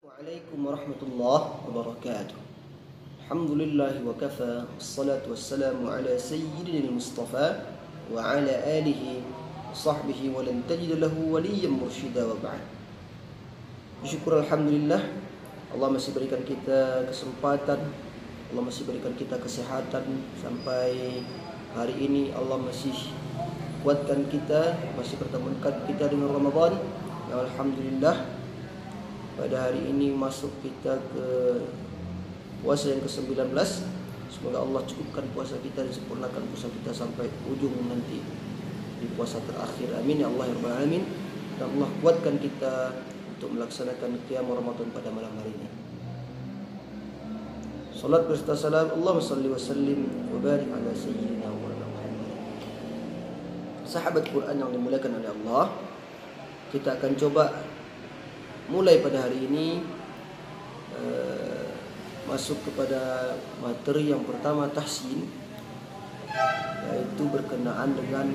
Assalamualaikum warahmatullahi wabarakatuh. Alhamdulillah wa kafa, wassalatu wassalamu ala sayyidina al-Mustafa wa ala alihi sahbihi wa lan tajid lahu waliyan mursyida wa ba'd. Syukur alhamdulillah, Allah masih berikan kita kesempatan, Allah masih berikan kita kesehatan sampai hari ini. Allah masih kuatkan kita, masih pertemukan kita dengan Ramadan. Ya alhamdulillah, pada hari ini masuk kita ke puasa yang ke-19. Semoga Allah cukupkan puasa kita dan sempurnakan puasa kita sampai ujung nanti di puasa terakhir. Amin ya Allah ya Rabbal Alamin. Dan Allah kuatkan kita untuk melaksanakan qiyam Ramadan pada malam hari ini. Salat beserta salam, Allahumma salli wa sallim wa barik ala sayyidina Muhammad. Sahabat Quran yang dimuliakan oleh Allah, kita akan coba mulai pada hari ini masuk kepada materi yang pertama, tahsin, yaitu berkenaan dengan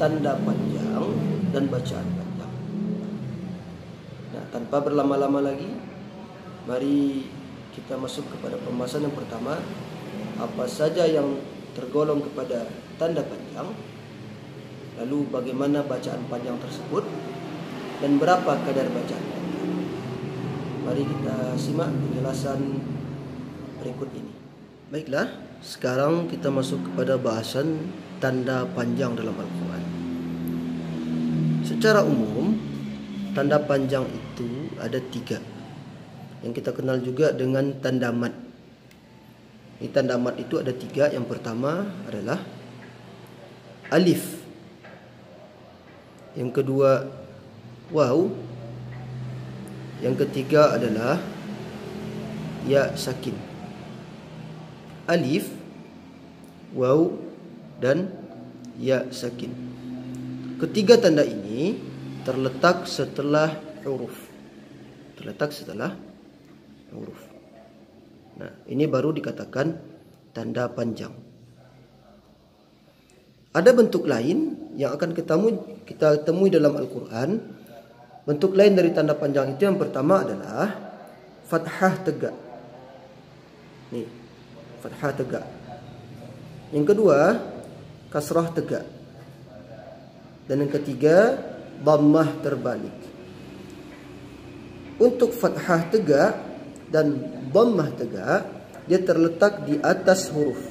tanda panjang dan bacaan panjang. Nah, tanpa berlama-lama lagi, mari kita masuk kepada pembahasan yang pertama. Apa saja yang tergolong kepada tanda panjang, lalu bagaimana bacaan panjang tersebut, dan berapa kadar bacaan. Mari kita simak penjelasan berikut ini. Baiklah, sekarang kita masuk kepada bahasan tanda panjang dalam Al-Quran. Secara umum, tanda panjang itu ada 3, yang kita kenal juga dengan tanda mad. Ini tanda mad itu ada 3. Yang pertama adalah alif, yang kedua waw, yang ketiga adalah ya sakin. Alif, waw, dan ya sakin. Ketiga tanda ini terletak setelah huruf. Nah, ini baru dikatakan tanda panjang. Ada bentuk lain yang akan kita temui dalam Al-Quran. Bentuk lain dari tanda panjang itu yang pertama adalah fathah tegak. Nih, fathah tegak. Yang kedua, kasrah tegak. Dan yang ketiga, dhammah terbalik. Untuk fathah tegak dan dhammah tegak, dia terletak di atas huruf.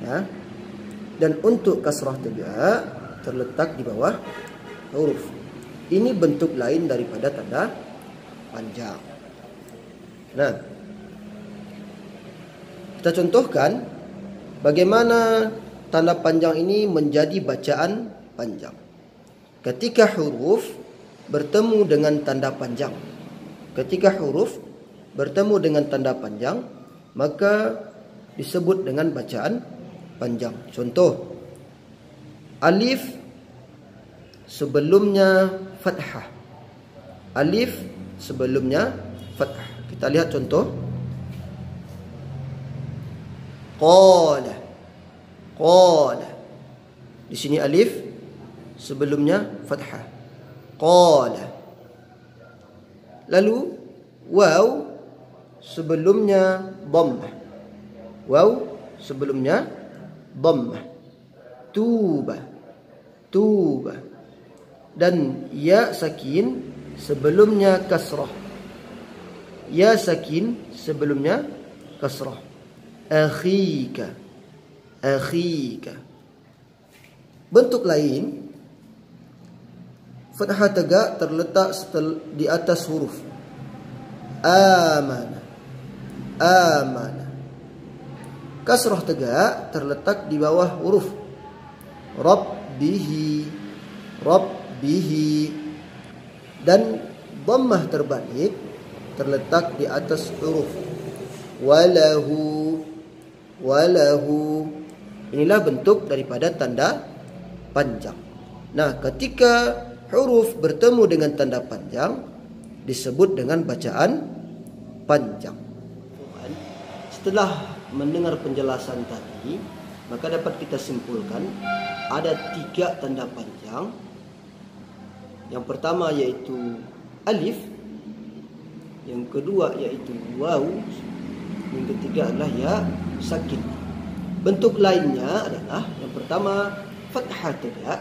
Ya. Dan untuk kasrah tegak terletak di bawah huruf. Ini bentuk lain daripada tanda panjang. Nah, kita contohkan bagaimana tanda panjang ini menjadi bacaan panjang. Ketika huruf bertemu dengan tanda panjang, maka disebut dengan bacaan panjang. Contoh, alif sebelumnya fathah. Alif sebelumnya fathah. Kita lihat contoh. Qala. Di sini alif sebelumnya fathah. Qala. Lalu waw sebelumnya dhammah. Tuba. Dan ya sakin sebelumnya kasrah. Akhika. Bentuk lain, fathah tegak terletak di atas huruf. Amana. Kasrah tegak terletak di bawah huruf. Rabbihi. Dan dhammah terbalik terletak di atas huruf. Walahu. Inilah bentuk daripada tanda panjang. Nah, ketika huruf bertemu dengan tanda panjang, disebut dengan bacaan panjang. Setelah mendengar penjelasan tadi, maka dapat kita simpulkan ada 3 tanda panjang. Yang pertama yaitu alif, yang kedua yaitu waw, yang ketiga adalah ya sakin. Bentuk lainnya adalah yang pertama fathah tegak,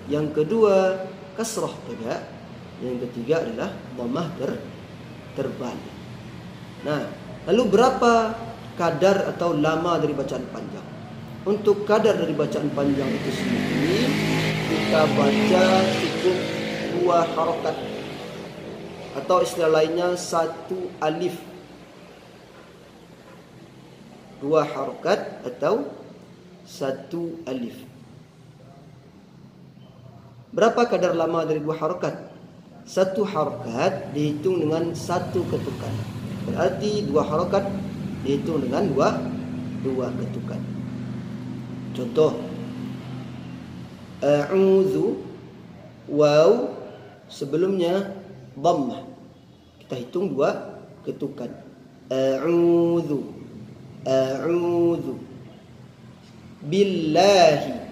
yang kedua kasrah tegak, yang ketiga adalah dhammah terbalik. Nah, lalu berapa kadar atau lama dari bacaan panjang? Untuk kadar dari bacaan panjang itu sendiri, kita baca cukup 2 harokat, atau istilah lainnya 1 alif. 2 harokat atau 1 alif. Berapa kadar lama dari 2 harokat? 1 harokat dihitung dengan 1 ketukan. Berarti 2 harokat dihitung dengan 2 ketukan. Contoh, a'udzu, waw sebelumnya dhammah, kita hitung 2 ketukan. A'udzu, a'udzu. Billahi,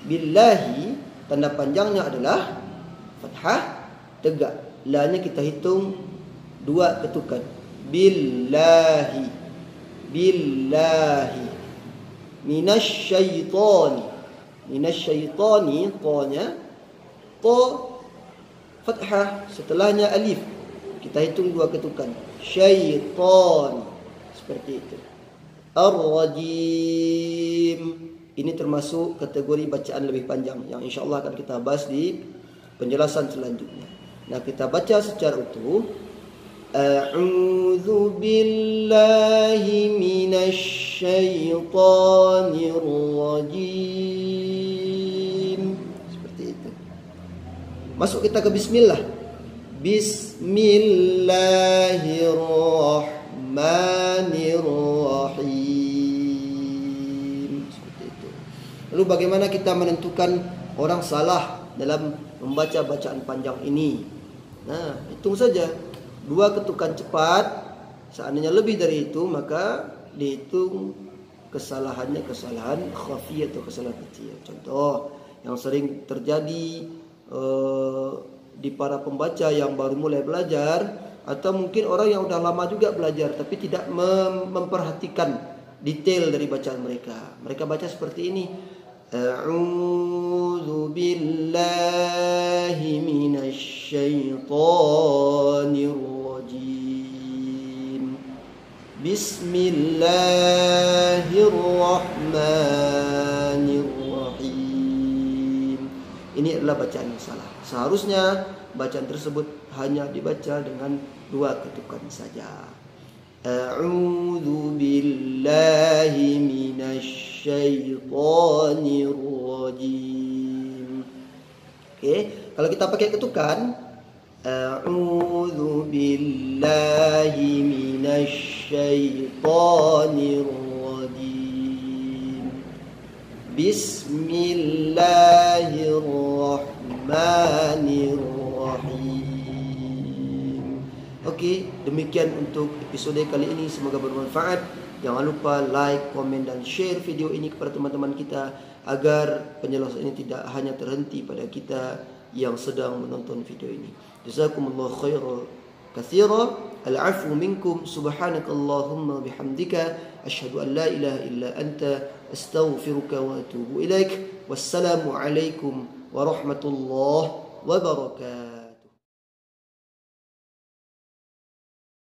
billahi tanda panjangnya adalah fathah tegak. La-nya kita hitung 2 ketukan. Billahi, billahi. Minasyaitani, minasyaitani, ta-nya ta fathah, setelahnya alif, kita hitung 2 ketukan. Syaitan, seperti itu. Ar-rajim, ini termasuk kategori bacaan lebih panjang yang insyaAllah akan kita bahas di penjelasan selanjutnya. Nah, kita baca secara utuh. A'udzu billahi minasyaitonir rajim. Seperti itu. Masuk kita ke bismillah. Bismillahirrahmanirrahim. Seperti itu. Lalu bagaimana kita menentukan orang salah dalam membaca bacaan panjang ini? Nah, hitung saja 2 ketukan cepat. Seandainya lebih dari itu, maka dihitung kesalahannya kesalahan khafi atau kesalahan kecil. Contoh yang sering terjadi di para pembaca yang baru mulai belajar, atau mungkin orang yang udah lama juga belajar tapi tidak memperhatikan detail dari bacaan mereka. Mereka baca seperti ini. A'udzu billahi minasyaitonir rajim. Bismillahirrahmanirrahim. Ini adalah bacaan yang salah. Seharusnya bacaan tersebut hanya dibaca dengan 2 ketukan saja. A'udzu billahi minasyaitonir rajim. Oke, kalau kita pakai ketukan, a'udzu billahi minasyaitonir rajim. Bismillahirrahmanirrahim. Oke, demikian untuk episode kali ini. Semoga bermanfaat. Jangan lupa like, komen, dan share video ini kepada teman-teman kita, agar penjelasan ini tidak hanya terhenti pada kita yang sedang menonton video ini. Jazakumullah khairan katsira. Al-'afwu minkum. Subhanakallahumma bihamdika asyhadu an la ilaha illa anta astaghfiruka wa atubu ilaik. Wassalamu alaikum warahmatullahi wabarakatuh.